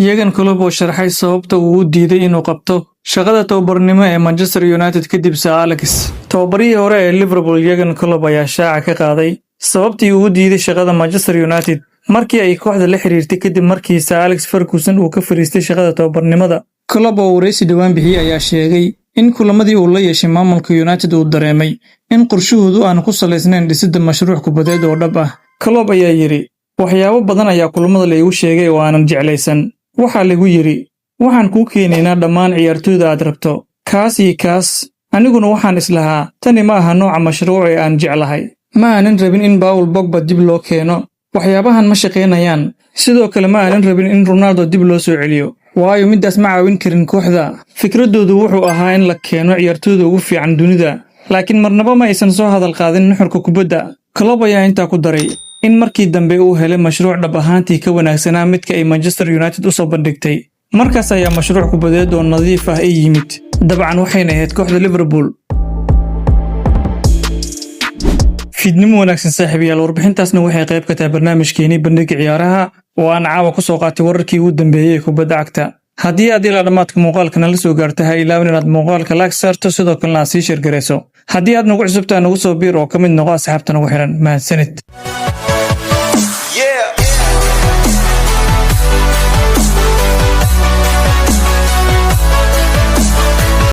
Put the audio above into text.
Jurgen Klopp oo sharxay sababta uu u diiday inuu qabto shaqada tababarnimo ee Manchester United kadib Sir Alex. Tababarihii hore ee Liverpool Jurgen Klopp ayaa shaaca ka qaaday sababtii uu u diiday shaqada Manchester United markii ay kooxda la xiriirtay kadib markii Sir Alex Ferguson uu ka fariistay shaqada tababarnimada. Klopp oo wareysi dhawaan bixiyay ayaa sheegay in kulamadii uu la yeeshay maamulka United uu dareemay in qorshahoodu aan ku salaysnayn dhisidda mashruuc kubadeed oo dhab ah. Klopp ayaa yiri waxyaabo badan ayaa kulamada la igu sheegay oo aanan jeclaysan. Waxaa lagu yiri waxaan kuu keenaynaa dhammaan ciyaartooyda aad rabto kaas iyo kaas aniguna waxaan islahaa tani ma aha nooca mashruuc ee aan jeclahay. Ma aanan rabin in Paul Pogba dib loo keeno, waxyaabahan ma shaqeynayaan. Sidoo kale ma aanan rabin in Ronaldo dib loo soo celiyo, waayo midaas ma caawin karin kooxda. Fikradoodu wuxuu ahaa in la keeno ciyaartooyda ugu fiican dunida, laakiin marnaba ma aysan soo hadal qaadin nuxurka kubadda. Klopp ayaa intaa ku daray in markii dambe uu helay mashruuc dhab ahaantii ka wanaagsanaa midka ay Manchester United u soo bandhigtay. Markaas ayaa mashruuc kubadeed oo nadiif ah ay yimid. Dabcan waxayna ahayd kooxda Liverpool. Fiidnimo wanaagsan saaxiibayaal, warbixintaasna waxay qayb ka tahay barnaamijkeeni bandhigga ciyaaraha oo aan caawa ku soo qaatay wararkii ugu dambeeyay kubadda cagta. Haddii aad ilaa dhamaadka muuqaalka nala soo gaartay ha ilaawin inaad muuqaalka like saarto, sidoo kalena aad sii share gareyso. Haddii aad nagu cusubtahay nagu soo biir oo ka mid noqo asxaabta nagu xiran. Mahadsanid.